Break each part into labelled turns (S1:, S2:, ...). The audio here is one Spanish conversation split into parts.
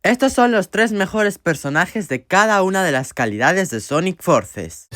S1: Estos son los 3 mejores personajes de cada una de las calidades de Sonic Forces.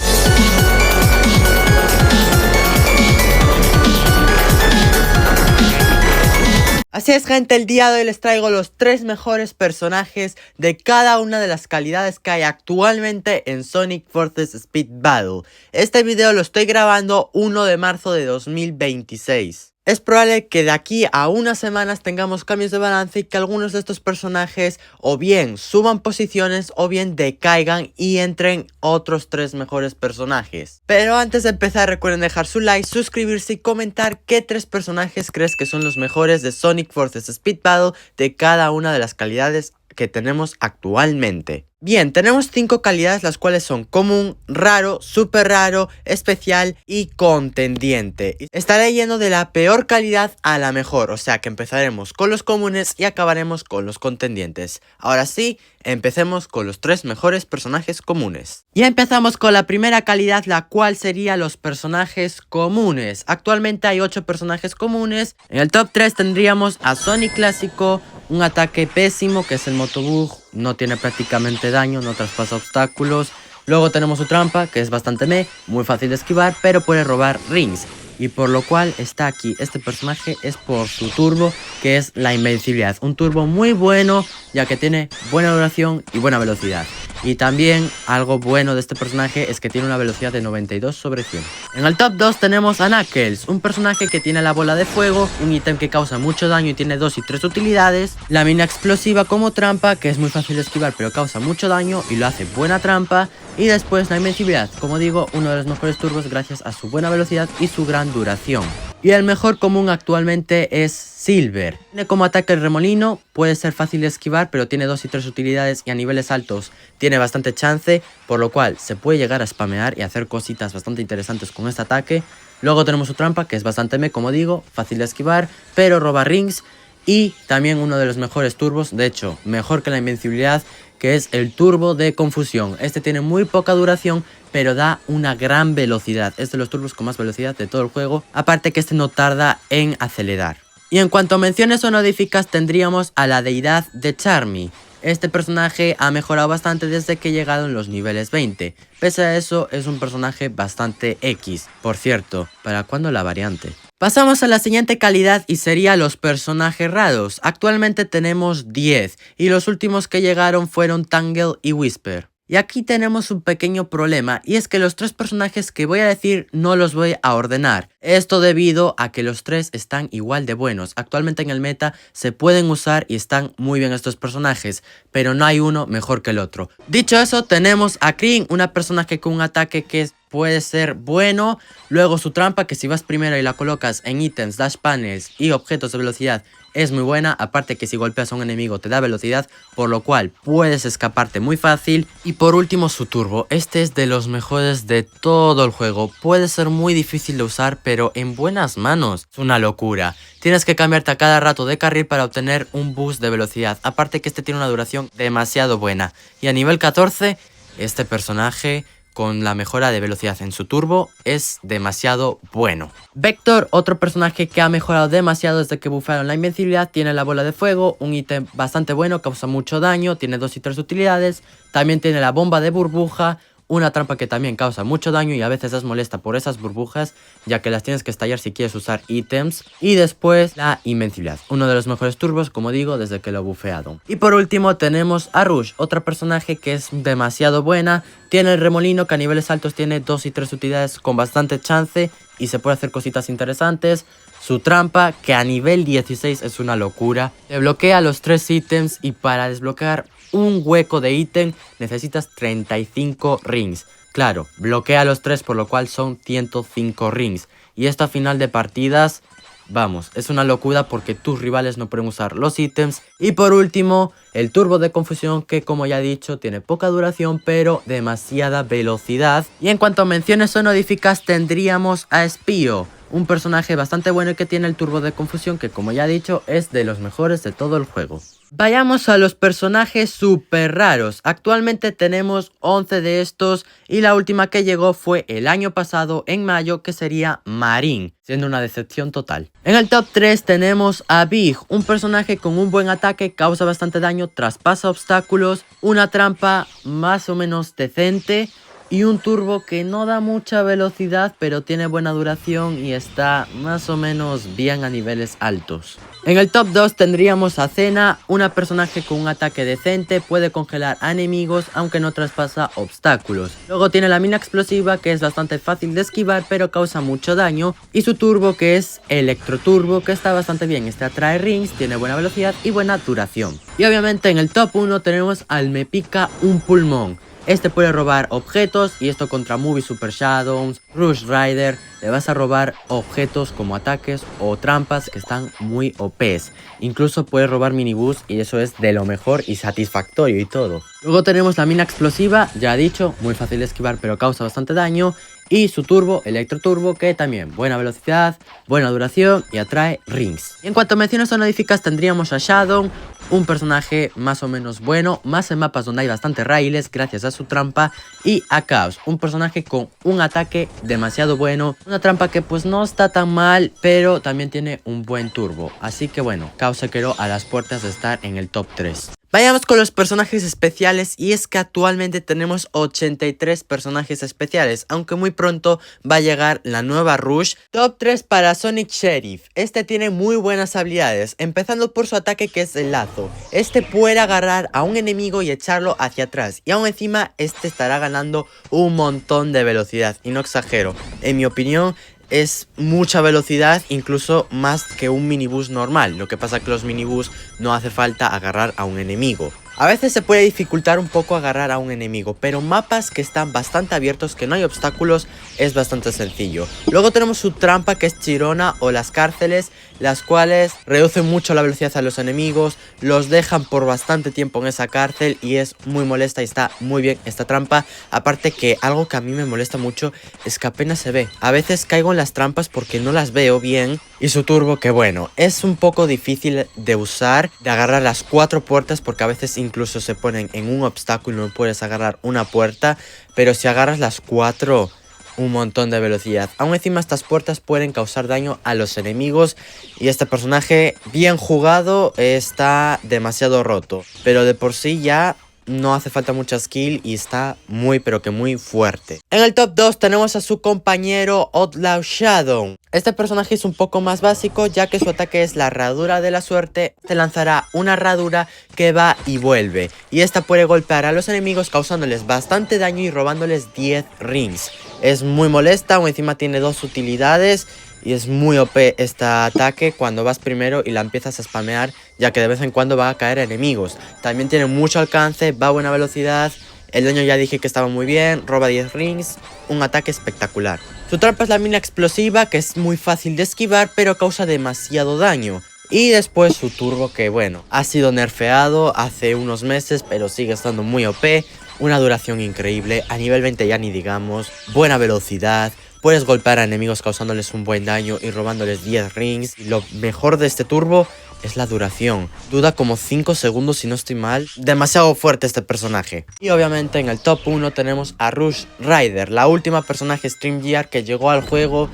S1: Así es, gente, el día de hoy les traigo los 3 mejores personajes de cada una de las calidades que hay actualmente en Sonic Forces Speed Battle. Este video lo estoy grabando 1 de marzo de 2026. Es probable que de aquí a unas semanas tengamos cambios de balance y que algunos de estos personajes o bien suban posiciones o bien decaigan y entren otros 3 mejores personajes. Pero antes de empezar, recuerden dejar su like, suscribirse y comentar qué 3 personajes crees que son los mejores de Sonic Forces Speed Battle de cada una de las calidades que tenemos actualmente. Bien, tenemos 5 calidades, las cuales son común, raro, super raro, especial y contendiente. Estaré yendo de la peor calidad a la mejor, o sea que empezaremos con los comunes y acabaremos con los contendientes. Ahora sí, empecemos con los 3 mejores personajes comunes. Y empezamos con la primera calidad, la cual sería los personajes comunes. Actualmente hay 8 personajes comunes. En el top 3 tendríamos a Sonic Clásico, un ataque pésimo que es el Motobug, no tiene prácticamente daño, no traspasa obstáculos. Luego tenemos su trampa, que es bastante muy fácil de esquivar, pero puede robar rings. Y por lo cual está aquí, este personaje es por su turbo, que es la invencibilidad. Un turbo muy bueno, ya que tiene buena duración y buena velocidad. Y también algo bueno de este personaje es que tiene una velocidad de 92 sobre 100. En el top 2 tenemos a Knuckles, un personaje que tiene la bola de fuego, un ítem que causa mucho daño y tiene 2 y 3 utilidades. La mina explosiva como trampa, que es muy fácil de esquivar pero causa mucho daño y lo hace buena trampa. Y después la invencibilidad, como digo, uno de los mejores turbos gracias a su buena velocidad y su gran duración. Y el mejor común actualmente es Silver. Tiene como ataque el remolino, puede ser fácil de esquivar, pero tiene 2 y 3 utilidades y a niveles altos tiene bastante chance, por lo cual se puede llegar a spamear y hacer cositas bastante interesantes con este ataque. Luego tenemos su trampa, que es bastante como digo, fácil de esquivar, pero roba rings. Y también uno de los mejores turbos, de hecho, mejor que la invencibilidad, que es el turbo de confusión. Este tiene muy poca duración, pero da una gran velocidad. Es de los turbos con más velocidad de todo el juego, aparte que este no tarda en acelerar. Y en cuanto a menciones honoríficas tendríamos a la deidad de Charmy. Este personaje ha mejorado bastante desde que ha llegado en los niveles 20. Pese a eso, es un personaje bastante X. Por cierto, ¿para cuándo la variante? Pasamos a la siguiente calidad y sería los personajes raros. Actualmente tenemos 10 y los últimos que llegaron fueron Tangle y Whisper. Y aquí tenemos un pequeño problema, y es que los 3 personajes que voy a decir no los voy a ordenar. Esto debido a que los 3 están igual de buenos. Actualmente en el meta se pueden usar y están muy bien estos personajes, pero no hay uno mejor que el otro. Dicho eso, tenemos a Kring, una personaje con un ataque que puede ser bueno. Luego su trampa, que si vas primero y la colocas en ítems, dash panels y objetos de velocidad, es muy buena. Aparte que si golpeas a un enemigo te da velocidad, por lo cual puedes escaparte muy fácil. Y por último su turbo, este es de los mejores de todo el juego. Puede ser muy difícil de usar, pero en buenas manos es una locura. Tienes que cambiarte a cada rato de carril para obtener un boost de velocidad. Aparte que este tiene una duración demasiado buena. Y a nivel 14, este personaje con la mejora de velocidad en su turbo es demasiado bueno. Vector, otro personaje que ha mejorado demasiado desde que buffaron la invencibilidad, tiene la bola de fuego, un ítem bastante bueno, causa mucho daño, tiene 2 y 3 utilidades, también tiene la bomba de burbuja, una trampa que también causa mucho daño y a veces es molesta por esas burbujas, ya que las tienes que estallar si quieres usar ítems. Y después la invencibilidad, uno de los mejores turbos, como digo, desde que lo he bufeado. Y por último tenemos a Rush, otra personaje que es demasiado buena. Tiene el remolino, que a niveles altos tiene 2 y 3 utilidades con bastante chance y se puede hacer cositas interesantes. Su trampa, que a nivel 16 es una locura, te bloquea los 3 ítems y para desbloquear un hueco de ítem necesitas 35 rings. Claro, bloquea los 3, por lo cual son 105 rings. Y esto a final de partidas, vamos, es una locura porque tus rivales no pueden usar los ítems. Y por último, el turbo de confusión, que como ya he dicho tiene poca duración pero demasiada velocidad. Y en cuanto a menciones honoríficas tendríamos a Spio, un personaje bastante bueno y que tiene el turbo de confusión, que como ya he dicho es de los mejores de todo el juego. Vayamos a los personajes super raros. Actualmente tenemos 11 de estos y la última que llegó fue el año pasado en mayo, que sería Marin, siendo una decepción total. En el top 3 tenemos a Big, un personaje con un buen ataque, causa bastante daño, traspasa obstáculos, una trampa más o menos decente y un turbo que no da mucha velocidad pero tiene buena duración y está más o menos bien a niveles altos. En el top 2 tendríamos a Cena, una personaje con un ataque decente, puede congelar a enemigos aunque no traspasa obstáculos. Luego tiene la mina explosiva, que es bastante fácil de esquivar pero causa mucho daño, y su turbo, que es Electroturbo, que está bastante bien. Este atrae rings, tiene buena velocidad y buena duración. Y obviamente en el top 1 tenemos al Me Pica un Pulmón. Este puede robar objetos y esto contra Movie Super Shadows, Rush Rider. Le vas a robar objetos como ataques o trampas que están muy OPs. Incluso puede robar minibús y eso es de lo mejor y satisfactorio y todo. Luego tenemos la mina explosiva, ya he dicho, muy fácil de esquivar pero causa bastante daño. Y su turbo, Electroturbo, que también buena velocidad, buena duración y atrae rings. Y en cuanto a menciones honoríficas tendríamos a Shadow, un personaje más o menos bueno, más en mapas donde hay bastante raíles gracias a su trampa, y a Chaos, un personaje con un ataque demasiado bueno, una trampa que pues no está tan mal, pero también tiene un buen turbo. Así que bueno, Chaos se quedó a las puertas de estar en el top 3. Vayamos con los personajes especiales, y es que actualmente tenemos 83 personajes especiales, aunque muy pronto va a llegar la nueva Rush. Top 3 para Sonic Sheriff. Este tiene muy buenas habilidades, empezando por su ataque, que es el lazo. Este puede agarrar a un enemigo y echarlo hacia atrás, y aún encima este estará ganando un montón de velocidad, y no exagero, en mi opinión es mucha velocidad, incluso más que un minibús normal. Lo que pasa que los minibús no hace falta agarrar a un enemigo. A veces se puede dificultar un poco agarrar a un enemigo, pero mapas que están bastante abiertos, que no hay obstáculos, es bastante sencillo. Luego tenemos su trampa, que es Chirona o las cárceles, las cuales reducen mucho la velocidad a los enemigos, los dejan por bastante tiempo en esa cárcel y es muy molesta y está muy bien esta trampa. Aparte que algo que a mí me molesta mucho es que apenas se ve. A veces caigo en las trampas porque no las veo bien. Y su turbo, que bueno, es un poco difícil de usar, de agarrar las 4 puertas, porque a veces incluso se ponen en un obstáculo y no puedes agarrar una puerta, pero si agarras las 4, un montón de velocidad. Aún encima estas puertas pueden causar daño a los enemigos y este personaje bien jugado está demasiado roto, pero de por sí ya no hace falta mucha skill y está muy pero que muy fuerte. En el top 2 tenemos a su compañero Outlaw Shadow. Este personaje es un poco más básico, ya que su ataque es la herradura de la suerte. Te lanzará una herradura que va y vuelve, y esta puede golpear a los enemigos causándoles bastante daño y robándoles 10 rings. Es muy molesta, aún encima tiene 2 utilidades y es muy OP este ataque cuando vas primero y la empiezas a spamear, ya que de vez en cuando va a caer enemigos. También tiene mucho alcance, va a buena velocidad. El daño ya dije que estaba muy bien, roba 10 rings, un ataque espectacular. Su trampa es la mina explosiva, que es muy fácil de esquivar pero causa demasiado daño. Y después su turbo, que bueno, ha sido nerfeado hace unos meses pero sigue estando muy OP. Una duración increíble, a nivel 20 ya ni digamos, buena velocidad. Puedes golpear a enemigos causándoles un buen daño y robándoles 10 rings. Y lo mejor de este turbo es la duración. Dura como 5 segundos si no estoy mal. Demasiado fuerte este personaje. Y obviamente en el top 1 tenemos a Rush Rider, la última personaje StreamYard que llegó al juego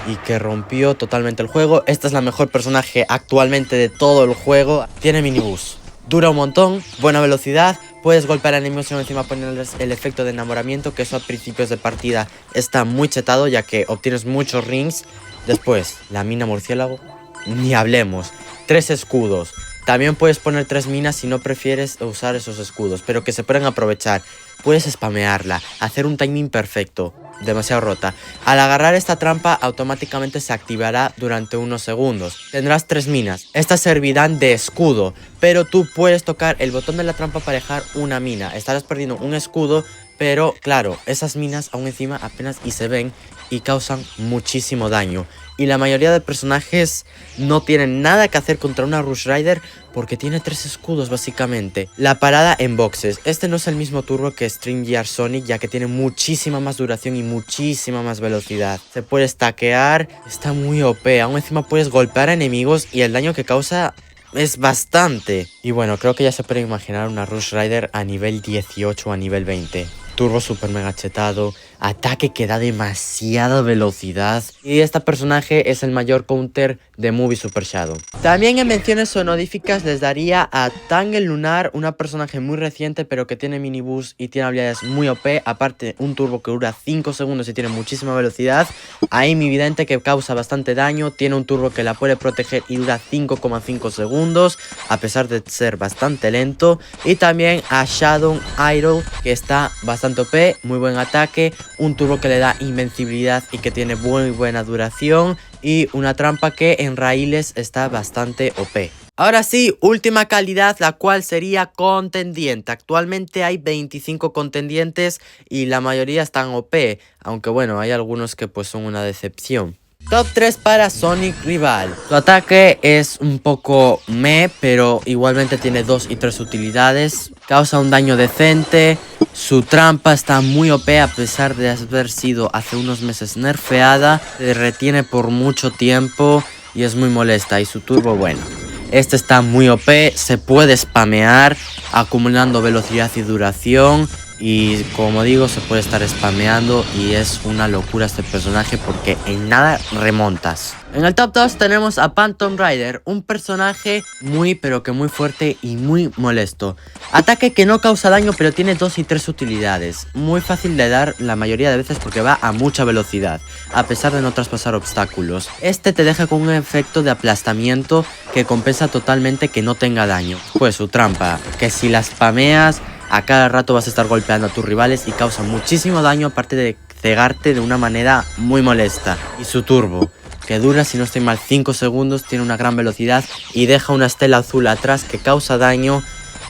S1: y que rompió totalmente el juego. Esta es la mejor personaje actualmente de todo el juego. Tiene minibús, dura un montón, buena velocidad. Puedes golpear a enemigos y encima ponerles el efecto de enamoramiento, que eso a principios de partida está muy chetado, ya que obtienes muchos rings. Después, la mina murciélago, ni hablemos. 3 escudos. También puedes poner 3 minas si no prefieres usar esos escudos, pero que se pueden aprovechar. Puedes spamearla, hacer un timing perfecto. Demasiado rota. Al agarrar esta trampa automáticamente se activará durante unos segundos. Tendrás 3 minas. Estas servirán de escudo, pero tú puedes tocar el botón de la trampa para dejar una mina. Estarás perdiendo un escudo, pero claro, esas minas aún encima apenas y se ven y causan muchísimo daño. Y la mayoría de personajes no tienen nada que hacer contra una Rush Rider porque tiene 3 escudos básicamente. La parada en boxes. Este no es el mismo turbo que StreamYard Sonic, ya que tiene muchísima más duración y muchísima más velocidad. Se puede stackear, está muy OP. Aún encima puedes golpear a enemigos y el daño que causa es bastante. Y bueno, creo que ya se puede imaginar una Rush Rider a nivel 18 o a nivel 20. Turbo super mega chetado, ataque que da demasiada velocidad. Y este personaje es el mayor counter de Movie Super Shadow. También en menciones honoríficas les daría a Tangle Lunar, una personaje muy reciente pero que tiene mini boost y tiene habilidades muy OP. Aparte un turbo que dura 5 segundos y tiene muchísima velocidad. A Amy Vidente, que causa bastante daño, tiene un turbo que la puede proteger y dura 5,5 segundos a pesar de ser bastante lento. Y también a Shadow Idol, que está bastante OP, muy buen ataque, un turbo que le da invencibilidad y que tiene muy buena duración, y una trampa que en raíles está bastante OP. Ahora sí, última calidad, la cual sería contendiente. Actualmente hay 25 contendientes y la mayoría están OP, aunque bueno, hay algunos que pues son una decepción. Top 3 para Sonic Rival. Su ataque es un poco meh, pero igualmente tiene 2 y 3 utilidades. Causa un daño decente. Su trampa está muy OP a pesar de haber sido hace unos meses nerfeada. Se retiene por mucho tiempo y es muy molesta. Y su turbo, bueno, este está muy OP. Se puede spamear acumulando velocidad y duración. Y como digo, se puede estar spameando y es una locura este personaje porque en nada remontas. En el top 2 tenemos a Phantom Rider, un personaje muy pero que muy fuerte y muy molesto. Ataque que no causa daño pero tiene 2 y 3 utilidades. Muy fácil de dar la mayoría de veces porque va a mucha velocidad, a pesar de no traspasar obstáculos. Este te deja con un efecto de aplastamiento que compensa totalmente que no tenga daño. Pues su trampa, que si la spameas a cada rato vas a estar golpeando a tus rivales y causa muchísimo daño, aparte de cegarte de una manera muy molesta. Y su turbo, que dura, si no estoy mal, 5 segundos, tiene una gran velocidad y deja una estela azul atrás que causa daño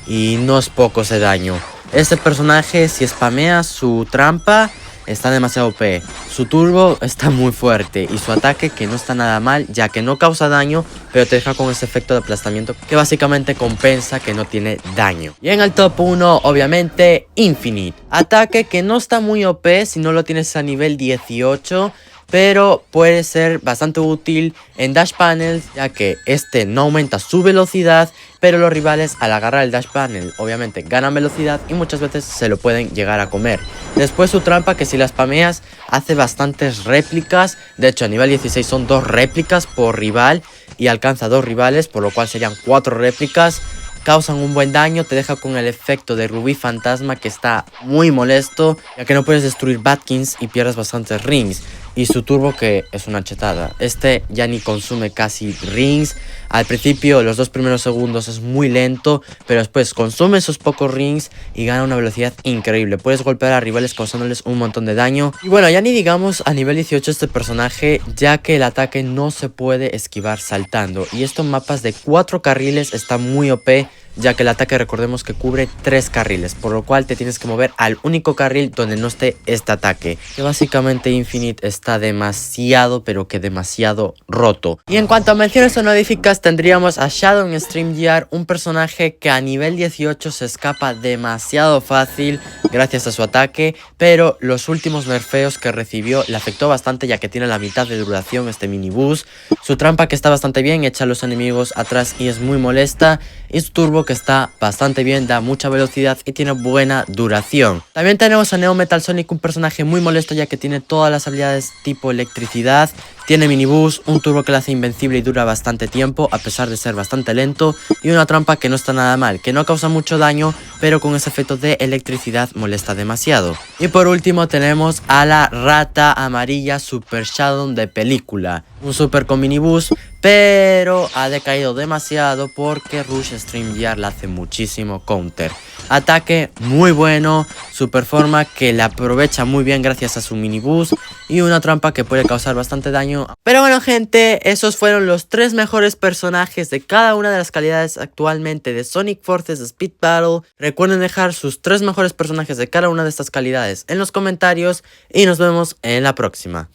S1: y no es poco ese daño. Este personaje, si spamea su trampa, está demasiado OP. Su turbo está muy fuerte y su ataque, que no está nada mal, ya que no causa daño, pero te deja con ese efecto de aplastamiento que básicamente compensa que no tiene daño. Y en el top 1, obviamente, Infinite. Ataque que no está muy OP si no lo tienes a nivel 18, pero puede ser bastante útil en Dash Panels, ya que este no aumenta su velocidad, pero los rivales al agarrar el Dash Panel obviamente ganan velocidad y muchas veces se lo pueden llegar a comer. Después su trampa, que si la spameas hace bastantes réplicas, de hecho a nivel 16 son 2 réplicas por rival y alcanza 2 rivales, por lo cual serían 4 réplicas. Causan un buen daño, te deja con el efecto de Rubí Fantasma, que está muy molesto, ya que no puedes destruir Batkins y pierdes bastantes rings. Y su turbo, que es una chetada. Este ya ni consume casi rings. Al principio, los 2 primeros segundos es muy lento, pero después consume esos pocos rings y gana una velocidad increíble. Puedes golpear a rivales causándoles un montón de daño. Y bueno, ya ni digamos a nivel 18 este personaje, ya que el ataque no se puede esquivar saltando. Y estos mapas de 4 carriles está muy OP, ya que el ataque, recordemos que cubre 3 carriles, por lo cual te tienes que mover al único carril donde no esté este ataque, que básicamente Infinite está demasiado, pero que demasiado roto. Y en cuanto a menciones honoríficas, tendríamos a Shadow en StreamYard, un personaje que a nivel 18 se escapa demasiado fácil gracias a su ataque, pero los últimos nerfeos que recibió le afectó bastante, ya que tiene la mitad de duración este mini boost. Su trampa, que está bastante bien, echa a los enemigos atrás y es muy molesta, y su turbo, que está bastante bien, da mucha velocidad y tiene buena duración. También tenemos a Neo Metal Sonic, un personaje muy molesto, ya que tiene todas las habilidades tipo electricidad, tiene mini boost, un turbo que le hace invencible y dura bastante tiempo a pesar de ser bastante lento, y una trampa que no está nada mal, que no causa mucho daño, pero con ese efecto de electricidad molesta demasiado. Y por último tenemos a la rata amarilla Super Shadow de película, un super con mini boost, pero ha decaído demasiado porque Rush StreamYard le hace muchísimo counter. Ataque muy bueno, super forma que le aprovecha muy bien gracias a su mini boost, y una trampa que puede causar bastante daño. Pero bueno, gente, esos fueron los 3 mejores personajes de cada una de las calidades actualmente de Sonic Forces Speed Battle. Recuerden dejar sus 3 mejores personajes de cada una de estas calidades en los comentarios y nos vemos en la próxima.